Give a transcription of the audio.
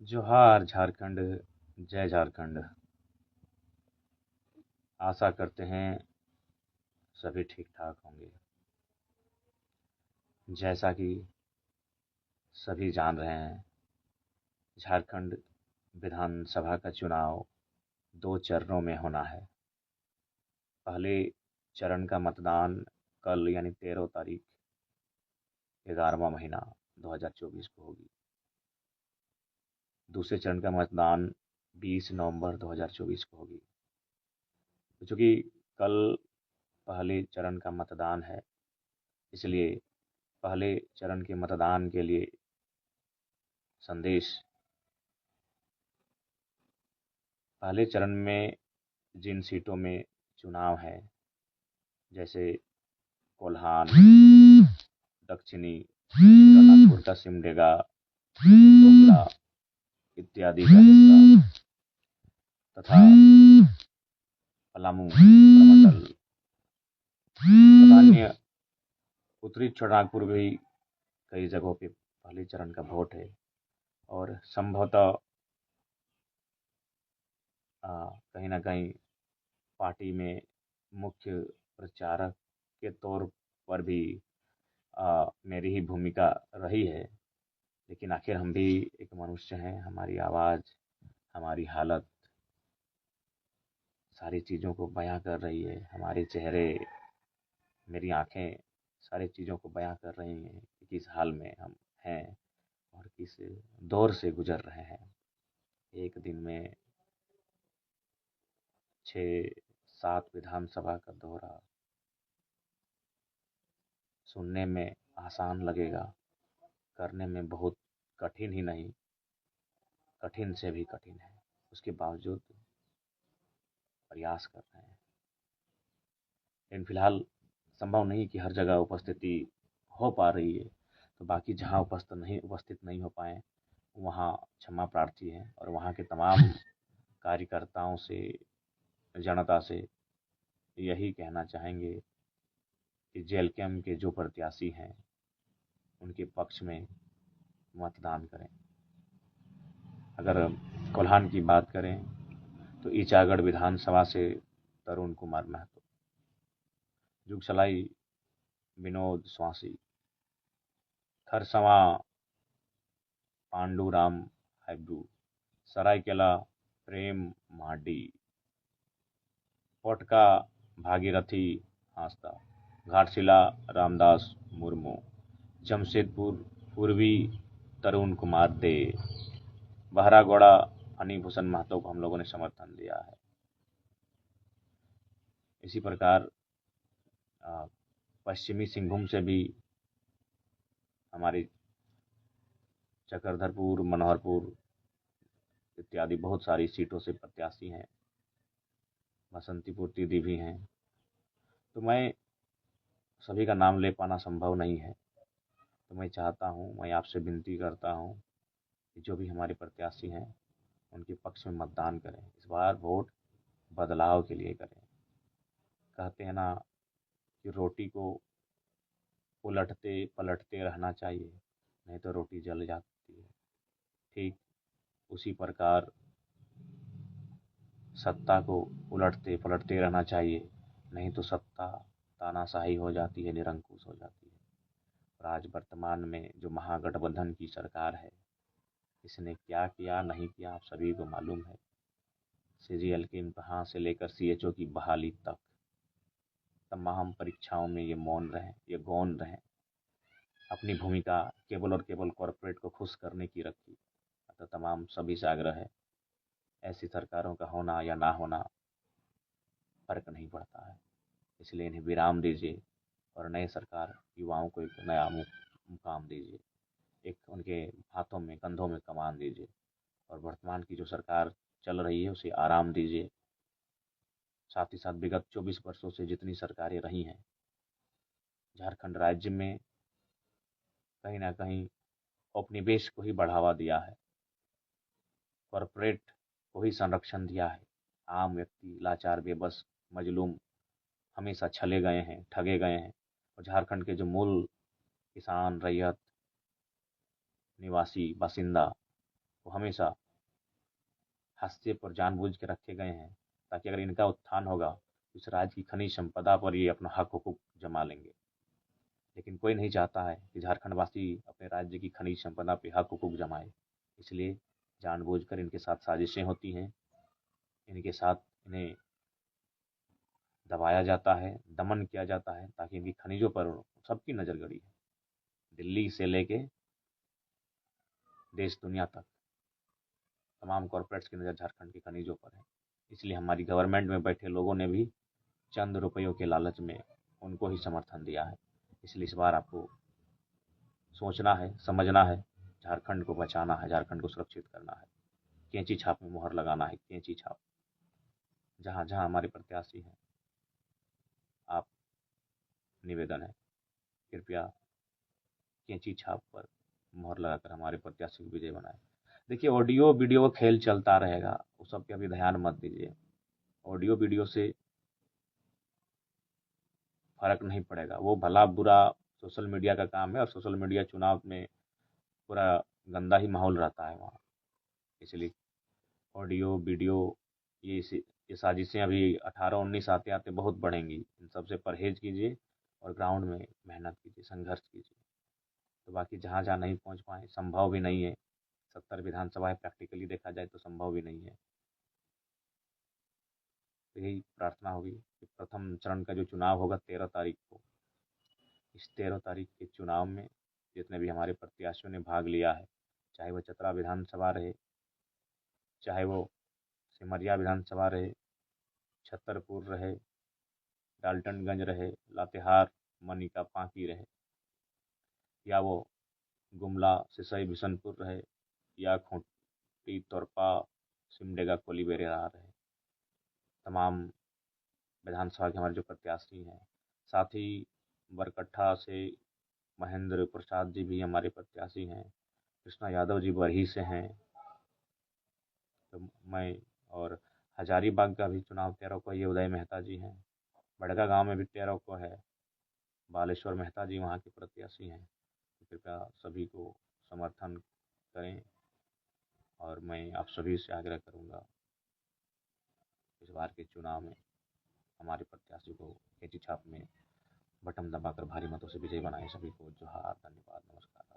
जोहार झारखंड, जय झारखंड। आशा करते हैं सभी ठीक ठाक होंगे। जैसा कि सभी जान रहे हैं, झारखंड विधानसभा का चुनाव 2 चरणों में होना है। पहले चरण का मतदान कल यानी 13 तारीख 11वां महीना 2024 को होगी। दूसरे चरण का मतदान 20 नवंबर 2024 को होगी। चूँकि कल पहले चरण का मतदान है, इसलिए पहले चरण के मतदान के लिए संदेश पहले चरण में जिन सीटों में चुनाव है, जैसे कोल्हान, दक्षिणी नागपुर का सिमडेगा, टोकला इत्यादि का हिस्सा तथा पलामू प्रमंडल तथा अन्य उत्तरी नागपुर भी कई जगहों पे पहले चरण का वोट है और संभवतः कहीं ना कहीं पार्टी में मुख्य प्रचारक के तौर पर भी मेरी ही भूमिका रही है। लेकिन आखिर हम भी एक मनुष्य हैं, हमारी आवाज़, हमारी हालत सारी चीज़ों को बयां कर रही है। हमारे चेहरे, मेरी आंखें सारी चीज़ों को बयां कर रही हैं कि किस हाल में हम हैं और किस दौर से गुजर रहे हैं। एक दिन में 6-7 विधानसभा का दौरा सुनने में आसान लगेगा, करने में बहुत कठिन ही नहीं, कठिन से भी कठिन है। उसके बावजूद प्रयास कर रहे हैं। लेकिन फिलहाल संभव नहीं कि हर जगह उपस्थिति हो पा रही है, तो बाकी जहां उपस्थित नहीं हो पाए वहां क्षमा प्रार्थी हैं और वहां के तमाम कार्यकर्ताओं से, जनता से यही कहना चाहेंगे कि जेएलकेएम के जो प्रत्याशी हैं उनके पक्ष में मतदान करें। अगर कोल्हान की बात करें तो ईचागढ़ विधानसभा से तरुण कुमार महतो, जुगसलाई विनोद स्वासी, खरसवां पांडुराम हैब्रू, सरायकेला प्रेम माडी, पोटका भागीरथी हांसदा, घाटशिला रामदास मुर्मू, जमशेदपुर पूर्वी तरुण कुमार दे, बहरागोड़ा फणीभूषण महतो को हम लोगों ने समर्थन दिया है। इसी प्रकार पश्चिमी सिंहभूम से भी हमारे चक्रधरपुर, मनोहरपुर इत्यादि बहुत सारी सीटों से प्रत्याशी हैं। बसंतीपुर दीदी भी हैं। तो मैं सभी का नाम ले पाना संभव नहीं है, तो मैं चाहता हूँ, मैं आपसे विनती करता हूँ कि जो भी हमारे प्रत्याशी हैं उनके पक्ष में मतदान करें। इस बार वोट बदलाव के लिए करें। कहते हैं ना कि रोटी को उलटते पलटते रहना चाहिए, नहीं तो रोटी जल जाती है। ठीक उसी प्रकार सत्ता को उलटते पलटते रहना चाहिए, नहीं तो सत्ता तानाशाही हो जाती है, निरंकुश हो जाती है। और आज वर्तमान में जो महागठबंधन की सरकार है, इसने क्या किया नहीं किया आप सभी को मालूम है। सीजीएल के इम्तहान से लेकर सीएचओ की बहाली तक तमाम परीक्षाओं में ये मौन रहे, ये गौन रहे। अपनी भूमिका केवल और केवल कॉरपोरेट को खुश करने की रखी। अतः तमाम सभी से आग्रह है, ऐसी सरकारों का होना या ना होना फर्क नहीं पड़ता है। इसलिए इन्हें विराम दीजिए और नई सरकार युवाओं को एक नया मुकाम दीजिए, एक उनके हाथों में कंधों में कमान दीजिए और वर्तमान की जो सरकार चल रही है उसे आराम दीजिए। साथ ही साथ विगत 24 वर्षों से जितनी सरकारें रही हैं, झारखंड राज्य में कहीं ना कहीं औपनिवेश को ही बढ़ावा दिया है, कॉरपोरेट को ही संरक्षण दिया है। आम व्यक्ति लाचार, बेबस, मजलूम हमेशा छले गए हैं, ठगे गए हैं। और झारखंड के जो मूल किसान, रैयत, निवासी, बासिंदा वो हमेशा हाशिए पर जानबूझ के रखे गए हैं, ताकि अगर इनका उत्थान होगा तो इस राज्य की खनिज संपदा पर ये अपना हक हुकूक जमा लेंगे। लेकिन कोई नहीं चाहता है कि झारखंड वासी अपने राज्य की खनिज संपदा पे हक हुकूक जमाए। इसलिए जानबूझकर इनके साथ साजिशें होती हैं, इनके साथ इन्हें दबाया जाता है, दमन किया जाता है, ताकि इनकी खनिजों पर सबकी नज़र गड़ी है। दिल्ली से लेके देश दुनिया तक तमाम कॉरपोरेट्स की नज़र झारखंड के खनिजों पर है। इसलिए हमारी गवर्नमेंट में बैठे लोगों ने भी चंद रुपयों के लालच में उनको ही समर्थन दिया है। इसलिए इस बार आपको सोचना है, समझना है, झारखंड को बचाना है, झारखंड को सुरक्षित करना है। कैंची छाप में मुहर लगाना है, कैंची छाप। जहाँ जहाँ हमारे प्रत्याशी हैं, आप निवेदन है, कृपया कैंची छाप पर मुहर लगाकर हमारे प्रत्याशी को विजय बनाए। देखिए, ऑडियो वीडियो का खेल चलता रहेगा, वो सब पे अभी ध्यान मत दीजिए। ऑडियो वीडियो से फर्क नहीं पड़ेगा, वो भला बुरा सोशल मीडिया का काम है, और सोशल मीडिया चुनाव में पूरा गंदा ही माहौल रहता है वहाँ। इसलिए ऑडियो वीडियो ये साजिशें अभी 18-19 आते आते बहुत बढ़ेंगी। इन सबसे परहेज कीजिए और ग्राउंड में मेहनत कीजिए, संघर्ष कीजिए। तो बाकी जहाँ जहाँ नहीं पहुँच पाए, संभव भी नहीं है, 70 विधानसभा है, प्रैक्टिकली देखा जाए तो संभव भी नहीं है। तो यही प्रार्थना होगी कि प्रथम चरण का जो चुनाव होगा 13 तारीख को, इस 13 तारीख के चुनाव में जितने भी हमारे प्रत्याशियों ने भाग लिया है, चाहे वो चतरा विधानसभा रहे, चाहे वो सिमरिया विधानसभा रहे, छतरपुर रहे, डाल्टनगंज रहे, लातेहार, मनिका, पांकी रहे, या वो गुमला, सिसई, बिशनपुर रहे, या खूंटी, तोरपा, सिमडेगा, कोलीबेरा रहे, तमाम विधानसभा के हमारे जो प्रत्याशी हैं। साथ ही बरकट्ठा से महेंद्र प्रसाद जी भी हमारे प्रत्याशी हैं, कृष्णा यादव जी बरही से हैं, तो मैं, और हजारीबाग का भी चुनाव 13 को, ये उदय मेहता जी हैं, बड़का गांव में भी 13 को है, बालेश्वर मेहता जी वहाँ के प्रत्याशी हैं। तो कृपया सभी को समर्थन करें, और मैं आप सभी से आग्रह करूँगा इस बार के चुनाव में हमारे प्रत्याशी को कैंची छाप में बटन दबाकर भारी मतों से विजयी बनाएं। सभी को जोहार, धन्यवाद, नमस्कार।